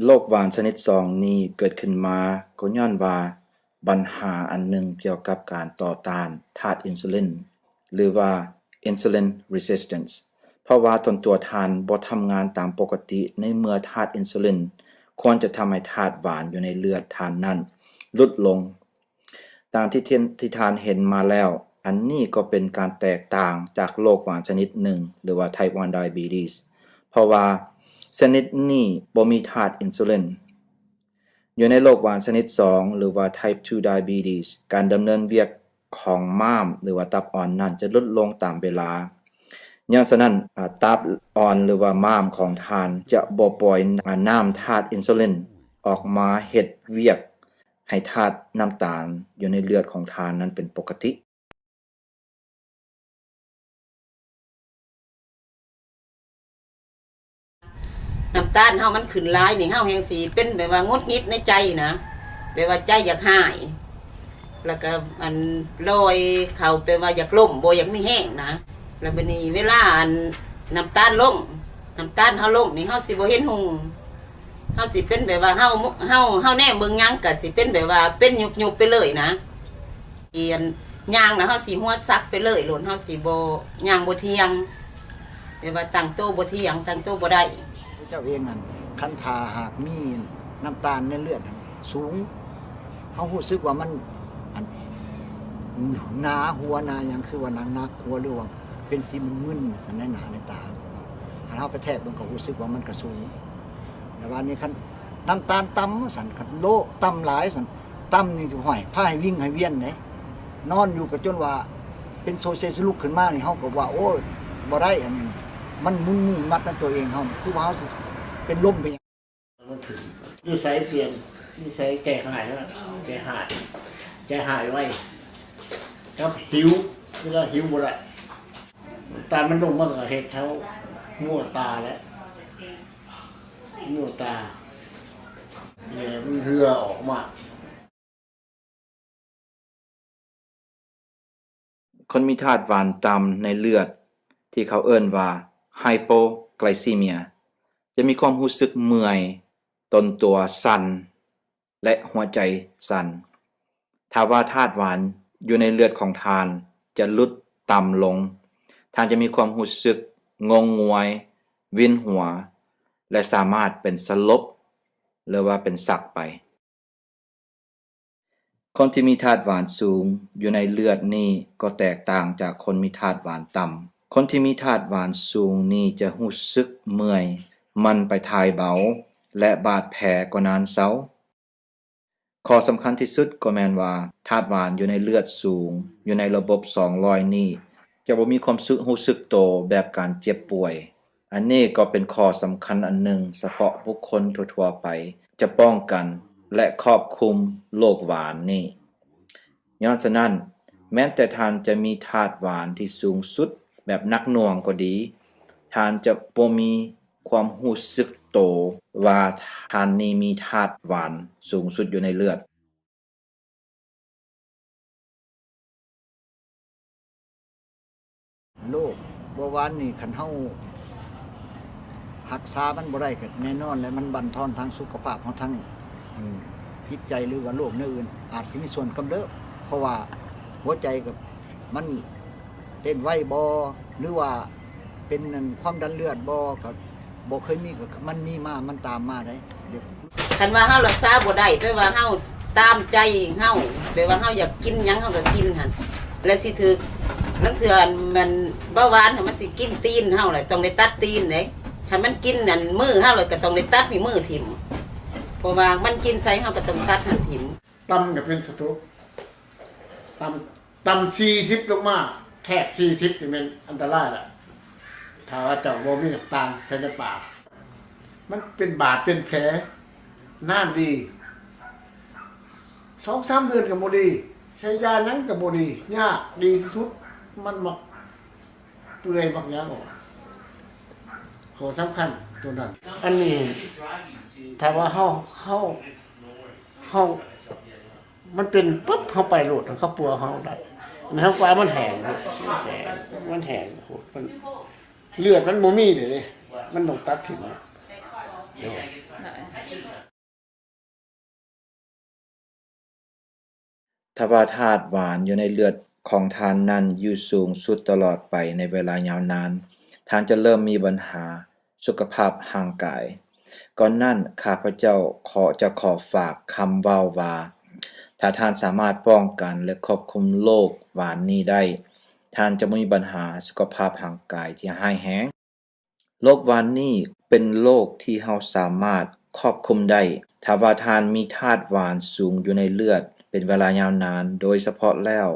โรคหวานชนิด2นี้เกิดขึ้นมาก็ย้อนว่าปัญหาอันหนึ่งเกี่ยวกับการต่อต้านธาตุอินซูลินหรือว่า insulin resistance เพราะว่าตนตัวทานบ่ทำงานตามปกติในเมื่อธาตุอินซูลินควรจะทำให้ธาตุหวานอยู่ในเลือดทานนั้นลดลงตามที่ทานเห็นมาแล้วอันนี้ก็เป็นการแตกต่างจากโรคหวานชนิด1หรือว่า type 1 diabetes เพราะว่าชนิดนี้บ่มีธาตุอินซูลินอยู่ในโรคหวานชนิด2หรือว่า type 2 diabetes การดำเนินเวียกของม้ามหรือว่าตับอ่อนนั้นจะลดลงตามเวลาอย่างฉะนั้นตับอ่อนหรือว่าม้ามของทานจะบ่ปล่อยน้ำธาตุอินซูลินออกมาเฮ็ดเวียกให้ธาตุน้ำตาลอยู่ในเลือดของทานนั้นเป็นปกติน้ำตาลเฮามันขึ้นหลายนี่เฮาแฮงสิเป็นแบบว่างุดงิดในใจนะแบบว่าใจอยากหายแล้วก็อันลอยเข้าไปว่าอยากล่มบ่อยากมีแห้งนะแล้วบัดนี้เวลาอันน้ำตาลลงน้ำตาลเฮาลงนี่เฮาสิบ่เห็นหุงเฮาสิเป็นแบบว่าเฮาแน่เบิ่งหยังก็สิเป็นแบบว่าเป็นยุบๆไปเลยนะเอียนย่างนะเฮาสิหัวซักไปเลยโลนเฮาสิบ่ย่างบ่เที่ยงแบบว่าตั้งโตบ่เที่ยงตั้งโตบ่ได้เจ้าเองนั่นคันทาหากมีน้ำตาลในเลือดสูงเขารู้สึกว่ามันหนาหัวหนาอย่างคือว่านักหัวหรือว่าเป็นสีมึนๆสันในหนาในตาถ้าเราไปแทบมันก็รู้สึกว่ามันกระสูงแต่ว่านี้คันน้ำตาลต่ำสันคันโลต่ำหลายสันต่ำนี่จะห่อยผ้าให้วิ่งให้เวียนเลยนอนอยู่กับจนว่าเป็นโซเซสลุกขึ้นมานี่เขาก็ว่าโอ้บ่ได้อันนี้มันมุ่งมัดนั่นตัวเองเขาคือว่าเขาเป็นลมไปมันถึงนิสัยเปลี่ยนนิสัยใจหายแล้วใจหายไว้ครับหิวเวลาหิวบ่ได้ตามันลงมากกว่าเห็ดเขามั่วตาแล้วมั่วตาเนี่ยมันเรือออกมาคนมีธาตุหวานต่ำในเลือดที่เขาเอิ้นว่า hypoglycemia จะมีความรู้สึกเมื่อยต้นตัวสั่นและหัวใจสั่นถ้าว่าธาตุหวานอยู่ในเลือดของทานจะลดต่ำลงทานจะมีความรู้สึกงงงวยเวียนหัวและสามารถเป็นสลบหรือว่าเป็นสักไปคนที่มีธาตุหวานสูงอยู่ในเลือดนี่ก็แตกต่างจากคนมีธาตุหวานต่ำคนที่มีธาตุหวานสูงนี่จะรู้สึกเมื่อยมันไปทายเบาและบาดแผลก็นานเซาข้อสำคัญที่สุดก็แม่นว่าธาตุหวานอยู่ในเลือดสูงอยู่ในระบบ200นี่จะบ่มีความรู้สึกโตแบบการเจ็บป่วยอันนี้ก็เป็นข้อสำคัญอันหนึ่งเฉพาะบุคคลทั่วๆไปจะป้องกันและครอบคลุมโรคหวานนี่ย้อนฉะนั้นแม้แต่ทานจะมีธาตุหวานที่สูงสุดแบบหนักหน่วงก็ดีทานจะบ่มีความรู้สึกโตว่าทานนี้มีธาตุหวานสูงสุดอยู่ในเลือดโรคเบาหวานนี่คันเฮารักษามันบ่ได้ก็แน่นอนแล้วมันบั่นทอนทางสุขภาพของทั้งจิตใจหรือว่าโรคอื่นอาจสิมีส่วนกำเริบเพราะว่าหัวใจกับมันเต้นไวบ่หรือว่าเป็นความดันเลือดบ่ก็บ่เคยมีก็มันมีมามันตามมาได้คันว่าเฮารักษาบ่ได้แปลว่าเฮาตามใจเฮาแปลว่าเฮาอยากกินหยังเฮาก็กินหั่นแล้วสิถึกนั่นคือมันเบาหวานมันสิกินตีนเฮาแหละต้องได้ตัดตีนเด้ถ้ามันกินนั่นมือเฮาเลยก็ต้องได้ตัดมือทิ่มเพราะว่ามันกินใส่เฮาก็ต้องตัดหั่นทิ่มต่ำก็เป็นสตุกต่ำ40ลงมาแค่40นี่มันอันตรายล่ะถ้าว่าเจ้าบ่มีน้ำตาลใส่ในปากมันเป็นบาดเป็นแผลน่านดี 2-3 เดือนก็บ่ดีใช้ยาหยังก็บ่ดียากดีที่สุดมันมักเปื่อยมักหยังออกข้อสำคัญตัวนั้นอันนี้ถ้าว่าเฮามันเป็นปุ๊บเฮาไปโลดเขาปัวเฮาได้มันเฮากว่ามันแห้งโหมันเลือดมันบ่มีเด้มันต้องตัดทิ้ง ถ้าว่าธาตุหวานอยู่ในเลือดของทานนั้นอยู่สูงสุดตลอดไปในเวลายาวนานทานจะเริ่มมีปัญหาสุขภาพร่างกายก่อนนั้นข้าพเจ้าขอฝากคำเว้าว่าถ้าท่านสามารถป้องกันและควบคุมโรคหวานนี้ได้ท่านจะไม่มีปัญหาสุขภาพร่างกายที่ร้ายแรงโรคหวานนี้เป็นโรคที่เราสามารถควบคุมได้ถ้าว่าท่านมีธาตุหวานสูงอยู่ในเลือดเป็นเวลายาวนานโดยเฉพาะแล้ว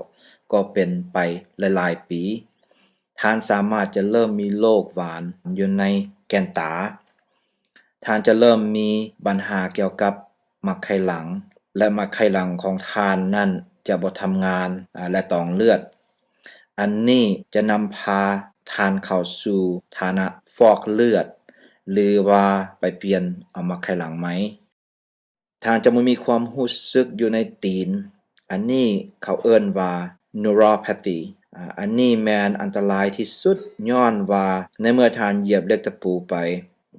ก็เป็นไปหลายๆปีท่านสามารถจะเริ่มมีโรคหวานอยู่ในแก่นตาท่านจะเริ่มมีปัญหาเกี่ยวกับมักไขหลังและมักไขหลังของท่านนั้นจะบ่ทำงานและต้องเลือดอันนี้จะนำพาท่านเข้าสู่ฐานะฟอกเลือดหรือว่าไปเปลี่ยนเอามักไขหลังไหมท่านจะบ่มีความรู้สึกอยู่ในตีนอันนี้เขาเอิ้นว่า neuropathy อันนี้แม่นอันตรายที่สุดย้อนว่าในเมื่อท่านเหยียบเหล็กตะปูไป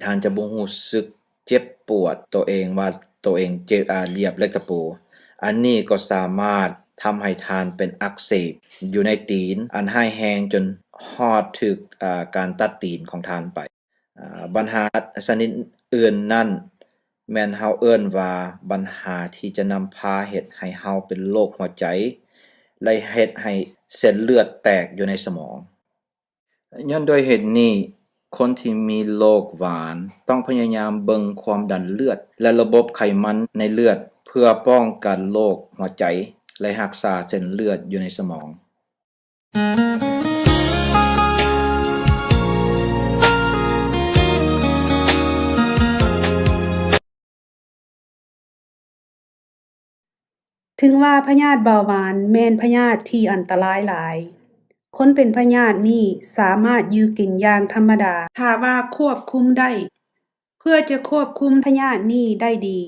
ท่านจะบ่รู้สึกเจ็บปวดตัวเองว่าตัวเองเหยียบเหล็กตะปูอันนี้ก็สามารถทำให้ท่านเป็นอักเสบอยู่ในตีนอันร้ายแรงจนฮอดถึกการตัดตีนของท่านไปปัญหาชนิดอื่นนั้นแม่นเฮาเอิ้นว่าปัญหาที่จะนำพาเฮ็ดให้เฮาเป็นโรคหัวใจและเฮ็ดให้เส้นเลือดแตกอยู่ในสมองย้อนด้วยเหตุนี้คนที่มีโรคหวานต้องพยายามเบิ่งความดันเลือดและระบบไขมันในเลือดเพื่อป้องกันโรคหัวใจและรักษาเส้นเลือดอยู่ในสมองถึงว่าพยาธิเบาหวานแม่นพยาธิที่อันตรายหลายคนเป็นพยาธินี้สามารถอยู่กินอย่างธรรมดาถ้าว่าควบคุมได้เพื่อจะควบคุมพยาธินี้ได้ดี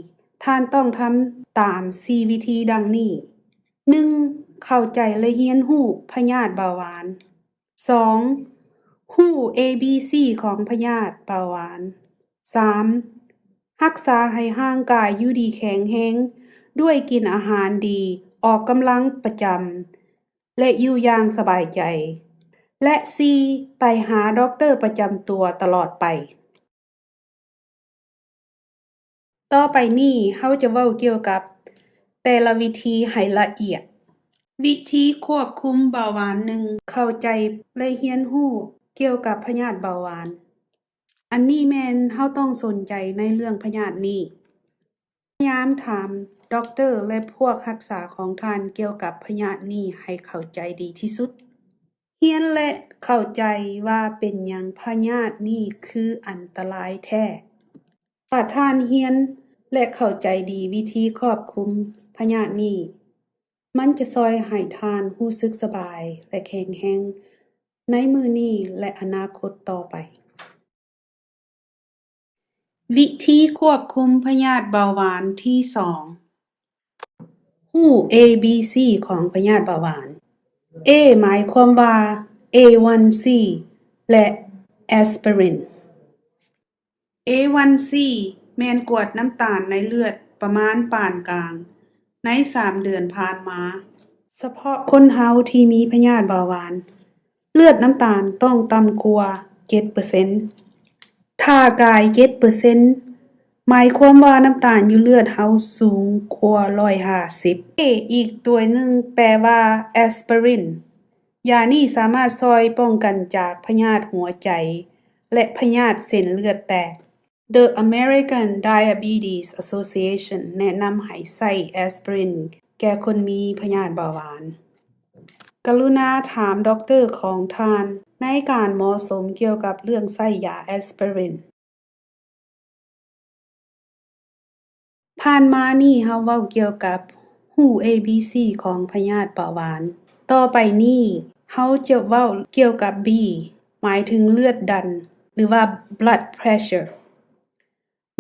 ท่านต้องทำตาม4วิธีดังนี้ 1. เข้าใจและเรียนรู้พยาธิเบาหวาน 2. รู้ ABC ของพยาธิเบาหวาน 3. รักษาให้ร่างกายอยู่ดีแข็งแรงด้วยกินอาหารดีออกกำลังประจำและอยู่อย่างสบายใจและ 4. ไปหาด็อกเตอร์ประจำตัวตลอดไปต่อไปนี้เราจะเว้าเกี่ยวกับแต่ละวิธีให้ละเอียดวิธีควบคุมเบาหวาน 1. เข้าใจและเรียนรู้เกี่ยวกับพยาธิเบาหวานอันนี้แม่นเราต้องสนใจในเรื่องพยาธินี้พยายามถามด็อกเตอร์และพวกรักษาของท่านเกี่ยวกับพยาธินี้ให้เข้าใจดีที่สุดเรียนและเข้าใจว่าเป็นหยังพยาธินี้คืออันตรายแท้ถ้าท่านเรียนและเข้าใจดีวิธีควบคุมพยาธินี้มันจะช่วยให้ท่านรู้สึกสบายและแข็งแรงในมื้อนี้และอนาคตต่อไปวิธีควบคุมพยาธิเบาหวานที่ 2 รู้ ABC ของพยาธิเบาหวาน A หมายความว่า A1C และ Aspirin A1C แม่นกวดน้ำตาลในเลือดประมาณปานกลางใน3 เดือนผ่านมาเฉพาะคนเฮาที่มีพยาธิเบาหวานเลือดน้ำตาลต้องต่ำกว่า 7%ถ้ากาย 7% หมายความว่าน้ำตาลอยู่เลือดเฮาสูงกว่า150 อีกตัวหนึ่งแปลว่า Aspirin ยานี้สามารถช่วยป้องกันจากพยาธิหัวใจและพยาธิเส้นเลือดแตก The American Diabetes Association แนะนำให้ใช้ Aspirin แก่คนมีพยาธิเบาหวานกรุณาถามด็อกเตอร์ของท่านในการเหมาะสมเกี่ยวกับเรื่องใช้ยา Aspirin ผ่านมานี่เฮาเว้าเกี่ยวกับรู้ ABC ของพยาธิเบาหวานต่อไปนี้เฮาจะเว้าเกี่ยวกับ B หมายถึงเลือดดันหรือว่า blood pressure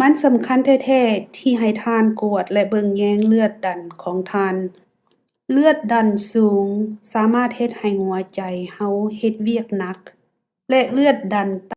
มันสำคัญแท้ๆที่ให้ท่านกวดและเบิ่งแยงเลือดดันของท่านเลือดดันสูงสามารถเฮ็ดให้หัวใจเฮาเฮ็ดเวียกหนักและเลือดดัน